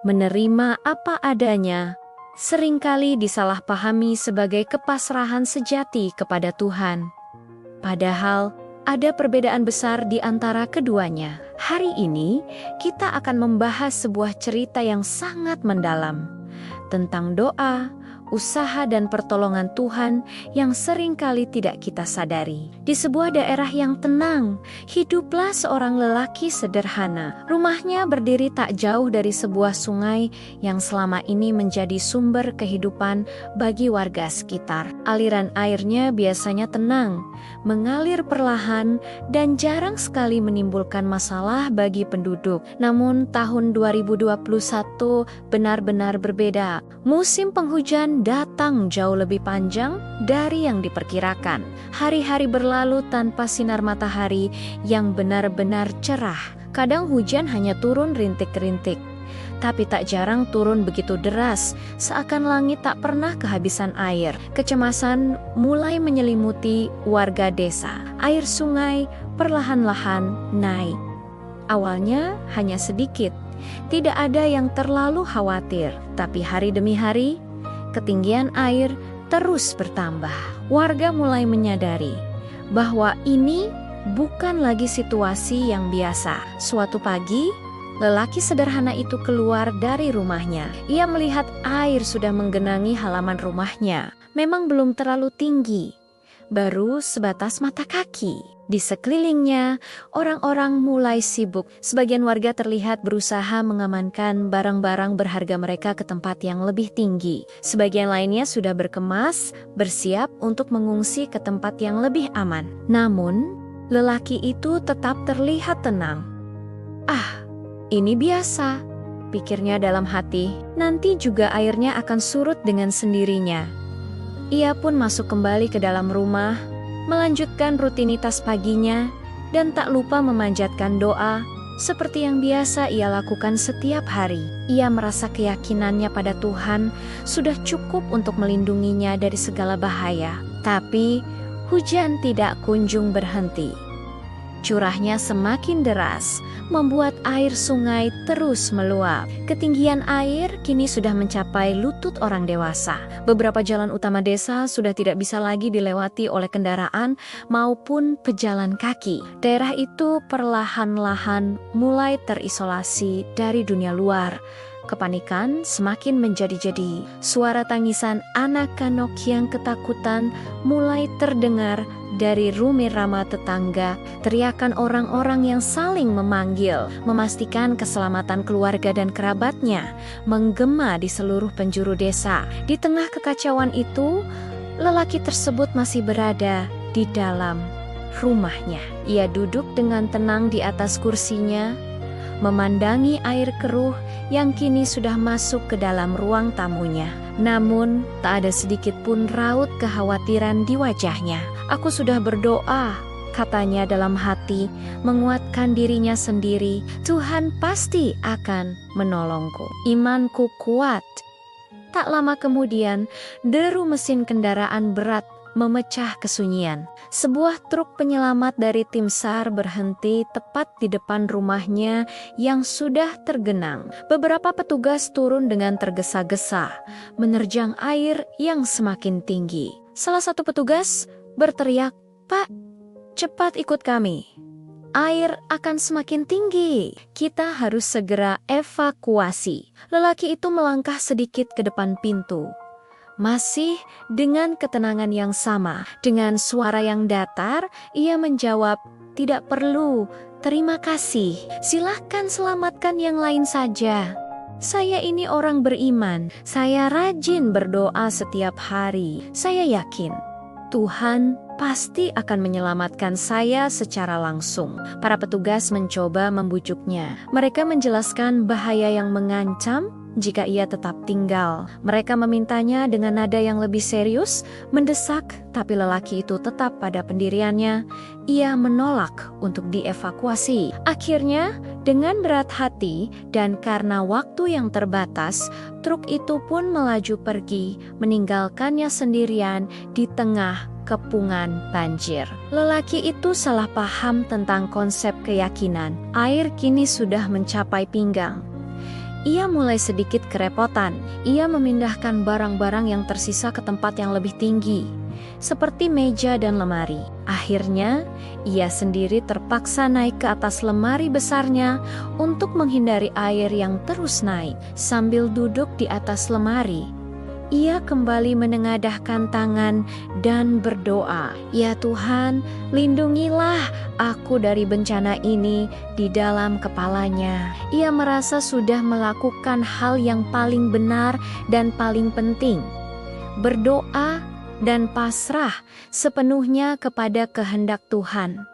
Menerima apa adanya seringkali disalahpahami sebagai kepasrahan sejati kepada Tuhan. Padahal, ada perbedaan besar di antara keduanya. Hari ini, kita akan membahas sebuah cerita yang sangat mendalam tentang doa, usaha dan pertolongan Tuhan yang seringkali tidak kita sadari. Di sebuah daerah yang tenang, hiduplah seorang lelaki sederhana. Rumahnya berdiri tak jauh dari sebuah sungai yang selama ini menjadi sumber kehidupan bagi warga sekitar. Aliran airnya biasanya tenang, mengalir perlahan dan jarang sekali menimbulkan masalah bagi penduduk. Namun tahun 2021 benar-benar berbeda. Musim penghujan datang jauh lebih panjang dari yang diperkirakan. Hari-hari berlalu tanpa sinar matahari yang benar-benar cerah. Kadang hujan hanya turun rintik-rintik, tapi tak jarang turun begitu deras, seakan langit tak pernah kehabisan air. Kecemasan mulai menyelimuti warga desa. Air sungai perlahan-lahan naik. Awalnya hanya sedikit, tidak ada yang terlalu khawatir, tapi hari demi hari, ketinggian air terus bertambah. Warga mulai menyadari bahwa ini bukan lagi situasi yang biasa. Suatu pagi, lelaki sederhana itu keluar dari rumahnya. Ia melihat air sudah menggenangi halaman rumahnya. Memang belum terlalu tinggi, baru sebatas mata kaki. Di sekelilingnya, orang-orang mulai sibuk. Sebagian warga terlihat berusaha mengamankan barang-barang berharga mereka ke tempat yang lebih tinggi. Sebagian lainnya sudah berkemas, bersiap untuk mengungsi ke tempat yang lebih aman. Namun, lelaki itu tetap terlihat tenang. "Ah, ini biasa," pikirnya dalam hati. "Nanti juga airnya akan surut dengan sendirinya." Ia pun masuk kembali ke dalam rumah, melanjutkan rutinitas paginya, dan tak lupa memanjatkan doa seperti yang biasa ia lakukan setiap hari. Ia merasa keyakinannya pada Tuhan sudah cukup untuk melindunginya dari segala bahaya. Tapi hujan tidak kunjung berhenti. Curahnya semakin deras, membuat air sungai terus meluap. Ketinggian air kini sudah mencapai lutut orang dewasa. Beberapa jalan utama desa sudah tidak bisa lagi dilewati oleh kendaraan maupun pejalan kaki. Daerah itu perlahan-lahan mulai terisolasi dari dunia luar. Kepanikan semakin menjadi-jadi. Suara tangisan anak-anak yang ketakutan mulai terdengar dari rumah tetangga. Teriakan orang-orang yang saling memanggil, memastikan keselamatan keluarga dan kerabatnya, menggema di seluruh penjuru desa. Di tengah kekacauan itu, lelaki tersebut masih berada di dalam rumahnya. Ia duduk dengan tenang di atas kursinya, memandangi air keruh yang kini sudah masuk ke dalam ruang tamunya. Namun, tak ada sedikit pun raut kekhawatiran di wajahnya. "Aku sudah berdoa," katanya dalam hati, menguatkan dirinya sendiri. "Tuhan pasti akan menolongku. Imanku kuat." Tak lama kemudian, deru mesin kendaraan berat memecah kesunyian. Sebuah truk penyelamat dari tim SAR berhenti tepat di depan rumahnya yang sudah tergenang. Beberapa petugas turun dengan tergesa-gesa, menerjang air yang semakin tinggi. Salah satu petugas berteriak, "Pak, cepat ikut kami. Air akan semakin tinggi. Kita harus segera evakuasi." Lelaki itu melangkah sedikit ke depan pintu. Masih dengan ketenangan yang sama, dengan suara yang datar, ia menjawab, "Tidak perlu, terima kasih. Silahkan selamatkan yang lain saja. Saya ini orang beriman. Saya rajin berdoa setiap hari. Saya yakin Tuhan pasti akan menyelamatkan saya secara langsung." Para petugas mencoba membujuknya. Mereka menjelaskan bahaya yang mengancam jika ia tetap tinggal. Mereka memintanya dengan nada yang lebih serius, mendesak, tapi lelaki itu tetap pada pendiriannya. Ia menolak untuk dievakuasi. Akhirnya, dengan berat hati dan karena waktu yang terbatas, truk itu pun melaju pergi, meninggalkannya sendirian di tengah kepungan banjir. Lelaki itu salah paham tentang konsep keyakinan. Air kini sudah mencapai pinggang. ia mulai sedikit kerepotan. Ia memindahkan barang-barang yang tersisa ke tempat yang lebih tinggi, seperti meja dan lemari. Akhirnya, ia sendiri terpaksa naik ke atas lemari besarnya untuk menghindari air yang terus naik. Sambil duduk di atas lemari, ia kembali menengadahkan tangan dan berdoa, "Ya Tuhan, lindungilah aku dari bencana ini." Di dalam kepalanya, ia merasa sudah melakukan hal yang paling benar dan paling penting, berdoa dan pasrah sepenuhnya kepada kehendak Tuhan.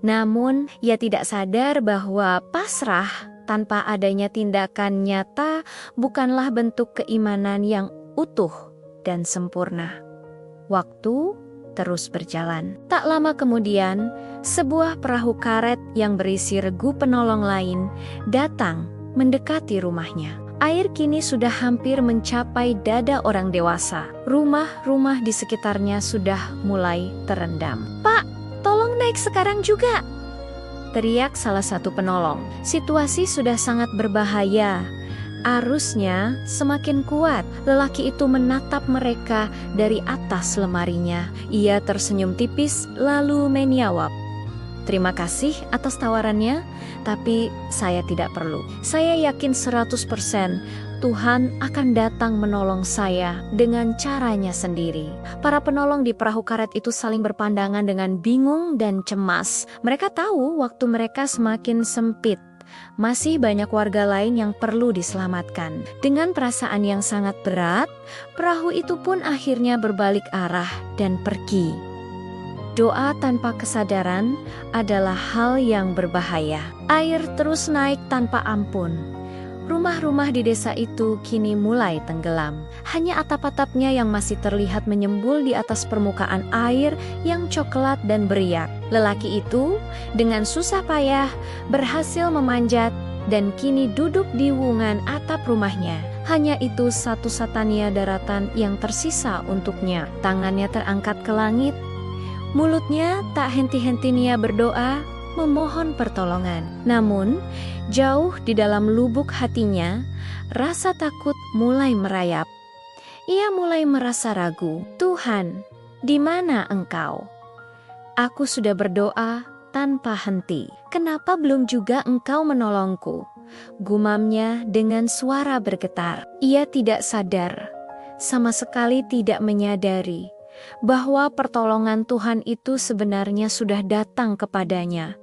Namun, ia tidak sadar bahwa pasrah tanpa adanya tindakan nyata bukanlah bentuk keimanan yang utuh dan sempurna. Waktu terus berjalan. Tak lama kemudian, sebuah perahu karet yang berisi regu penolong lain datang mendekati rumahnya. Air kini sudah hampir mencapai dada orang dewasa. Rumah-rumah di sekitarnya sudah mulai terendam. "Pak, tolong naik sekarang juga!" teriak salah satu penolong. Situasi sudah sangat berbahaya. Arusnya semakin kuat. Lelaki itu menatap mereka dari atas lemarinya. Ia tersenyum tipis lalu menjawab, "Terima kasih atas tawarannya, tapi saya tidak perlu. Saya yakin 100% Tuhan akan datang menolong saya dengan caranya sendiri." Para penolong di perahu karet itu saling berpandangan dengan bingung dan cemas. Mereka tahu waktu mereka semakin sempit. Masih banyak warga lain yang perlu diselamatkan. Dengan perasaan yang sangat berat, perahu itu pun akhirnya berbalik arah dan pergi. Doa tanpa kesadaran adalah hal yang berbahaya. Air terus naik tanpa ampun. Rumah-rumah di desa itu kini mulai tenggelam. Hanya atap-atapnya yang masih terlihat menyembul di atas permukaan air yang coklat dan beriak. Lelaki itu dengan susah payah berhasil memanjat dan kini duduk di wungan atap rumahnya. Hanya itu satu-satunya daratan yang tersisa untuknya. Tangannya terangkat ke langit. Mulutnya tak henti-hentinya berdoa, memohon pertolongan. Namun, jauh di dalam lubuk hatinya, rasa takut mulai merayap. Ia mulai merasa ragu. "Tuhan, di mana Engkau? Aku sudah berdoa tanpa henti. Kenapa belum juga Engkau menolongku?" Gumamnya dengan suara bergetar. Ia tidak sadar, sama sekali tidak menyadari bahwa pertolongan Tuhan itu sebenarnya sudah datang kepadanya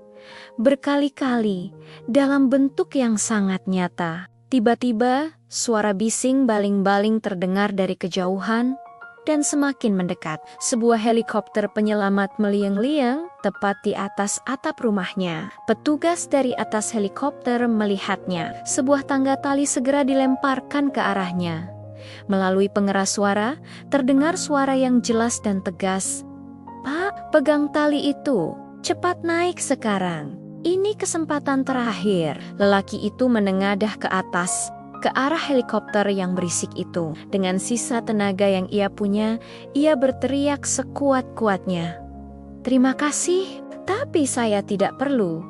berkali-kali dalam bentuk yang sangat nyata. Tiba-tiba suara bising baling-baling terdengar dari kejauhan dan semakin mendekat. Sebuah helikopter penyelamat meliang-liang tepat di atas atap rumahnya. Petugas dari atas helikopter melihatnya. Sebuah tangga tali segera dilemparkan ke arahnya. Melalui pengeras suara, terdengar suara yang jelas dan tegas. "Pak, pegang tali itu. Cepat naik sekarang. Ini kesempatan terakhir." Lelaki itu menengadah ke atas, ke arah helikopter yang berisik itu. Dengan sisa tenaga yang ia punya, ia berteriak sekuat-kuatnya, "Terima kasih, tapi saya tidak perlu.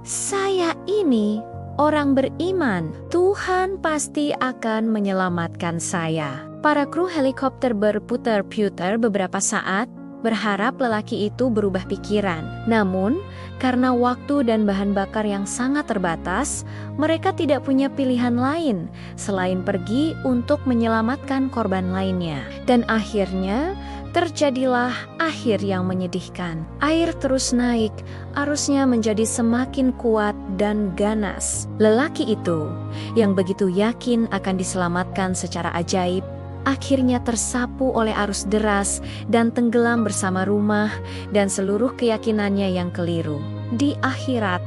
Saya ini orang beriman. Tuhan pasti akan menyelamatkan saya." Para kru helikopter berputar-putar beberapa saat, berharap lelaki itu berubah pikiran. Namun, karena waktu dan bahan bakar yang sangat terbatas, mereka tidak punya pilihan lain selain pergi untuk menyelamatkan korban lainnya. Dan akhirnya, terjadilah akhir yang menyedihkan. Air terus naik, arusnya menjadi semakin kuat dan ganas. Lelaki itu, yang begitu yakin akan diselamatkan secara ajaib, akhirnya tersapu oleh arus deras dan tenggelam bersama rumah dan seluruh keyakinannya yang keliru. Di akhirat,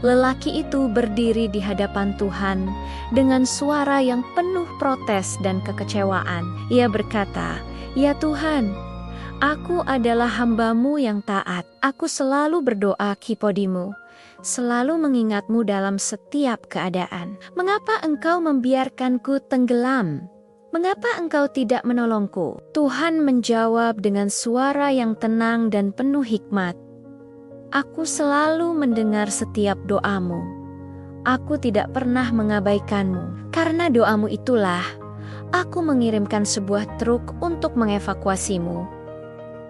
lelaki itu berdiri di hadapan Tuhan dengan suara yang penuh protes dan kekecewaan. Ia berkata, "Ya Tuhan, aku adalah hamba-Mu yang taat. Aku selalu berdoa kipodimu, selalu mengingat-Mu dalam setiap keadaan. Mengapa Engkau membiarkanku tenggelam? Mengapa Engkau tidak menolongku?" Tuhan menjawab dengan suara yang tenang dan penuh hikmat, "Aku selalu mendengar setiap doamu. aku tidak pernah mengabaikanmu. Karena doamu itulah, aku mengirimkan sebuah truk untuk mengevakuasimu.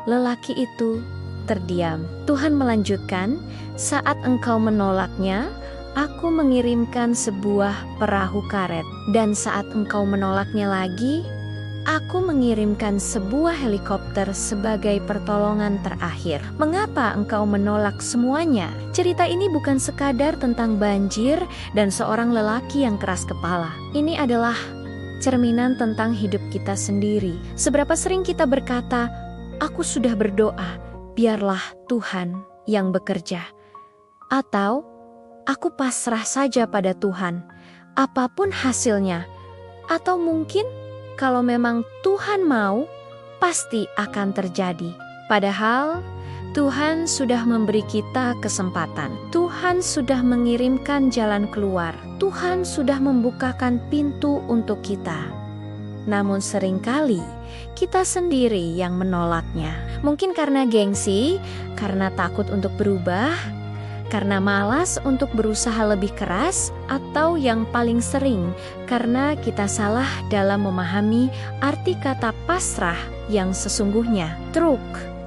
Lelaki itu terdiam. Tuhan melanjutkan, saat engkau menolaknya, aku mengirimkan sebuah perahu karet. Dan saat engkau menolaknya lagi, aku mengirimkan sebuah helikopter sebagai pertolongan terakhir. Mengapa engkau menolak semuanya? Cerita ini bukan sekadar tentang banjir dan seorang lelaki yang keras kepala. Ini adalah cerminan tentang hidup kita sendiri. Seberapa sering kita berkata, aku sudah berdoa, biarlah Tuhan yang bekerja. Atau, aku pasrah saja pada Tuhan, apapun hasilnya. Atau mungkin, kalau memang Tuhan mau, pasti akan terjadi. Padahal, Tuhan sudah memberi kita kesempatan. Tuhan sudah mengirimkan jalan keluar. Tuhan sudah membukakan pintu untuk kita. Namun seringkali, kita sendiri yang menolaknya. Mungkin karena gengsi, karena takut untuk berubah, karena malas untuk berusaha lebih keras, atau yang paling sering, karena kita salah dalam memahami arti kata pasrah yang sesungguhnya. Truk,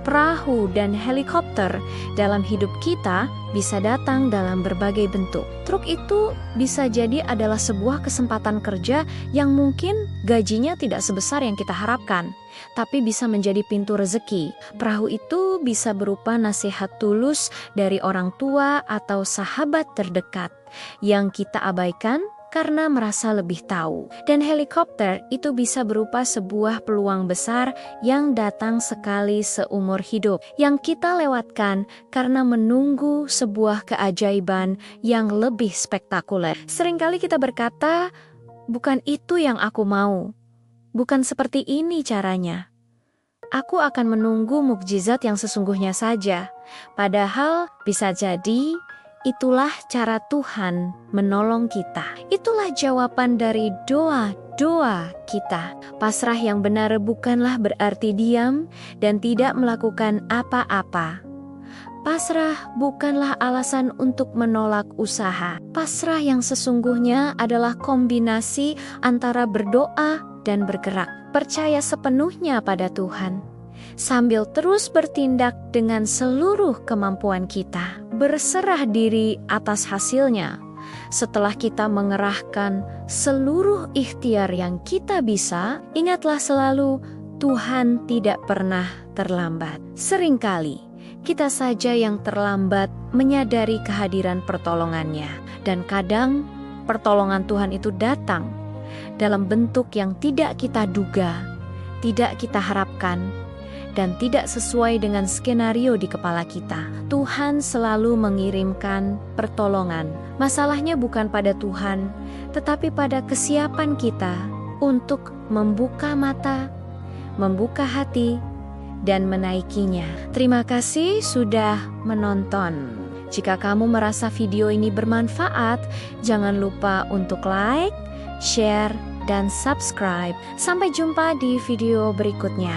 perahu, dan helikopter dalam hidup kita bisa datang dalam berbagai bentuk. Truk itu bisa jadi adalah sebuah kesempatan kerja yang mungkin gajinya tidak sebesar yang kita harapkan, tapi bisa menjadi pintu rezeki. Perahu itu bisa berupa nasihat tulus dari orang tua atau sahabat terdekat yang kita abaikan karena merasa lebih tahu. Dan helikopter itu bisa berupa sebuah peluang besar yang datang sekali seumur hidup, yang kita lewatkan karena menunggu sebuah keajaiban yang lebih spektakuler. Seringkali kita berkata, bukan itu yang aku mau. Bukan seperti ini caranya. Aku akan menunggu mukjizat yang sesungguhnya saja. Padahal bisa jadi itulah cara Tuhan menolong kita. Itulah jawaban dari doa-doa kita. Pasrah yang benar bukanlah berarti diam dan tidak melakukan apa-apa. Pasrah bukanlah alasan untuk menolak usaha. Pasrah yang sesungguhnya adalah kombinasi antara berdoa dan bergerak. Percaya sepenuhnya pada Tuhan, sambil terus bertindak dengan seluruh kemampuan kita. Berserah diri atas hasilnya. Setelah kita mengerahkan seluruh ikhtiar yang kita bisa, ingatlah selalu, Tuhan tidak pernah terlambat. Seringkali, kita saja yang terlambat menyadari kehadiran pertolongannya. Dan kadang, pertolongan Tuhan itu datang dalam bentuk yang tidak kita duga, tidak kita harapkan, dan tidak sesuai dengan skenario di kepala kita. Tuhan selalu mengirimkan pertolongan. Masalahnya bukan pada Tuhan, tetapi pada kesiapan kita untuk membuka mata, membuka hati, dan menaikinya. Terima kasih sudah menonton. Jika kamu merasa video ini bermanfaat, jangan lupa untuk like, share, dan subscribe. Sampai jumpa di video berikutnya.